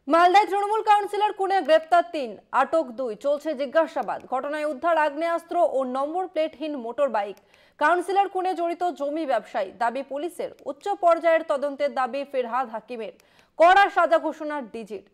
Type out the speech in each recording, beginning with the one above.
মালদায় তৃণমূল কাউন্সিলর খুনে গ্রেপ্তার ৩, আটক ২, চলছে জিজ্ঞাসাবাদ। ঘটনায় উদ্ধার আগ্নেয়াস্ত্র ও নম্বর প্লেটহীন মোটর বাইক। কাউন্সিলর খুনে জড়িত জমি ব্যবসায়ী, দাবি পুলিশের। উচ্চ পর্যায়ের তদন্তের দাবি ফিরহাদ হাকিমের। কড়া সাজা ঘোষণার ডিজির।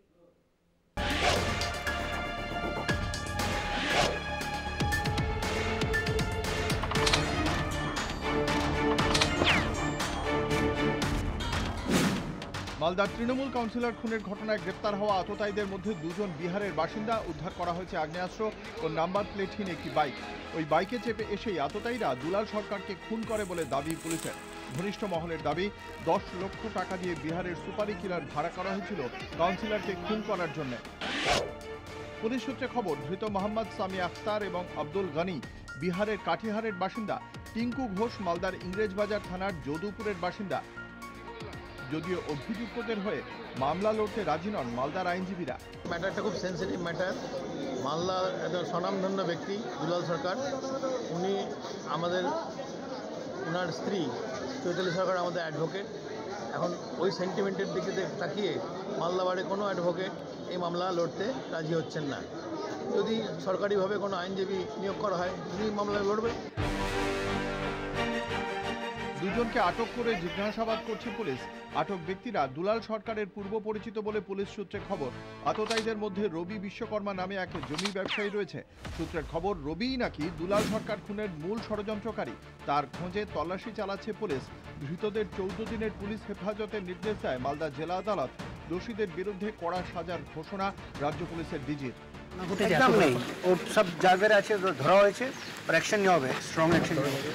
মালদার তৃণমূল কাউন্সিলর খুনের ঘটনায় গ্রেপ্তার হওয়া আততায়ীদের মধ্যে দুজন বিহারের বাসিন্দা। উদ্ধার করা হয়েছে আগ্নেয়াস্ত্র ও নাম্বার প্লেটহীন একটি বাইক। ওই বাইকে চেপে এসেই আততায়ীরা দুলাল সরকারকে খুন করে বলে দাবি পুলিশের। ঘনিষ্ঠ মহলের দাবি, 10 লক্ষ টাকা দিয়ে বিহারের সুপারি কিলার ভাড়া করা হয়েছিল কাউন্সিলরকে খুন করার জন্য। পুলিশ সূত্রে খবর, ধৃত মোহাম্মদ সামি আখতার এবং আব্দুল গনি বিহারের কাটিহারের বাসিন্দা। টিঙ্কু ঘোষ মালদার ইংরেজবাজার থানার যদুপুরের বাসিন্দা। যদিও অভিযুক্তদের হয়ে মামলা লড়তে রাজি নন মালদার আইনজীবীরা। ম্যাটারটা খুব সেন্সিটিভ ম্যাটার। মালদার একজন স্বনামধন্য ব্যক্তি দুলাল সরকার, উনি ওনার স্ত্রী চৈতালি সরকার আমাদের অ্যাডভোকেট। এখন ওই সেন্টিমেন্টের দিকে তাকিয়ে মালদাবাড়ে কোনো অ্যাডভোকেট এই মামলা লড়তে রাজি হচ্ছেন না। যদি সরকারিভাবে কোনো আইনজীবী নিয়োগ করা হয়, উনি মামলা লড়বে। দুজনকে আটক করে জিজ্ঞাসাবাদ করছে পুলিশ। আটক ব্যক্তিরা দুলাল সরকারের পূর্ব পরিচিত বলে পুলিশ সূত্রে খবর। আততায়ীদের মধ্যে রবি বিশ্বকর্মা নামে এক জমি ব্যবসায়ী রয়েছে। সূত্রের খবর, রবিই নাকি দুলাল সরকার খুনের মূল ষড়যন্ত্রকারী। তার খোঁজে তল্লাশি চালাচ্ছে পুলিশ। ধৃতদের 14 দিনের পুলিশ হেফাজতের নির্দেশ দেয় মালদা জেলা আদালত। দোষীদের বিরুদ্ধে কড়া সাজার ঘোষণা রাজ্য পুলিশের ডিজির। একদম নেই, ওর সব জায়গায় আছে, ধরা হয়েছে, অ্যাকশন নেওয়া হবে, স্ট্রং অ্যাকশন নেওয়া হবে।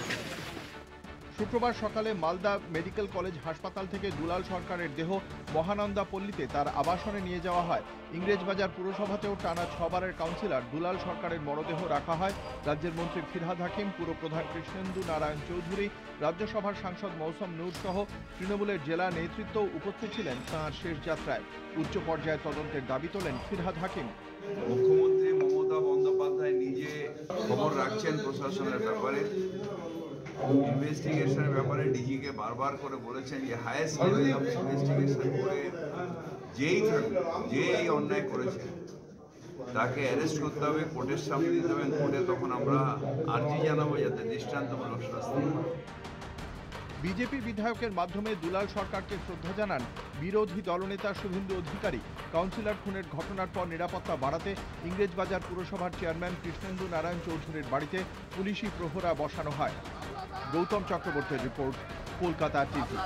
শুক্রবার সকালে মালদা মেডিকেল কলেজ হাসপাতাল থেকে দুলাল সরকারের দেহ মহানন্দা পল্লীতে তার আবাসনে নিয়ে যাওয়া হয়। ইংরেজবাজার পুরসভাতেও টানা 6 বারের কাউন্সিলর দুলাল সরকারের মরদেহ রাখা হয়। রাজ্যের মন্ত্রী ফিরহাদ হাকিম, পুরপ্রধান কৃষ্ণেন্দু নারায়ণ চৌধুরী, রাজ্যসভার সাংসদ মৌসম নূর সহ তৃণমূলের জেলা নেতৃত্ব উপস্থিত ছিলেন তাঁর শেষ যাত্রায়। উচ্চ পর্যায়ে তদন্তের দাবি তোলেন ফিরহাদ হাকিম। মুখ্যমন্ত্রী মমতা বন্দ্যোপাধ্যায় নিজে খবর রাখছেন প্রশাসনের ব্যাপারে, ইনভেস্টিগেশনের ব্যাপারে ডিজিকে বারবার করে বলেছেন যে হাইয়েস্ট লেভেল অফ ইনভেস্টিগেশন করে যেই থাকবে, যে এই অন্যায় করেছে তাকে অ্যারেস্ট করতে হবে, কোর্টের সামনে দিতে হবে। কোর্টে তখন আমরা আর্জি জানাবো যাতে দৃষ্টান্তমূলক শাস্তি হয়। বিজেপি বিধায়কের মাধ্যমে দুলাল সরকারকে শ্রদ্ধা জানান বিরোধী দলনেতা শুভেন্দু অধিকারী। কাউন্সিলর খুনের ঘটনার পর নিরাপত্তা বাড়াতে ইংরেজবাজার পুরসভার চেয়ারম্যান কৃষ্ণেন্দু নারায়ণ চৌধুরীর বাড়িতে পুলিশি প্রহরা বসানো হয়। গৌতম চক্রবর্তীর রিপোর্ট, কলকাতা টিভি।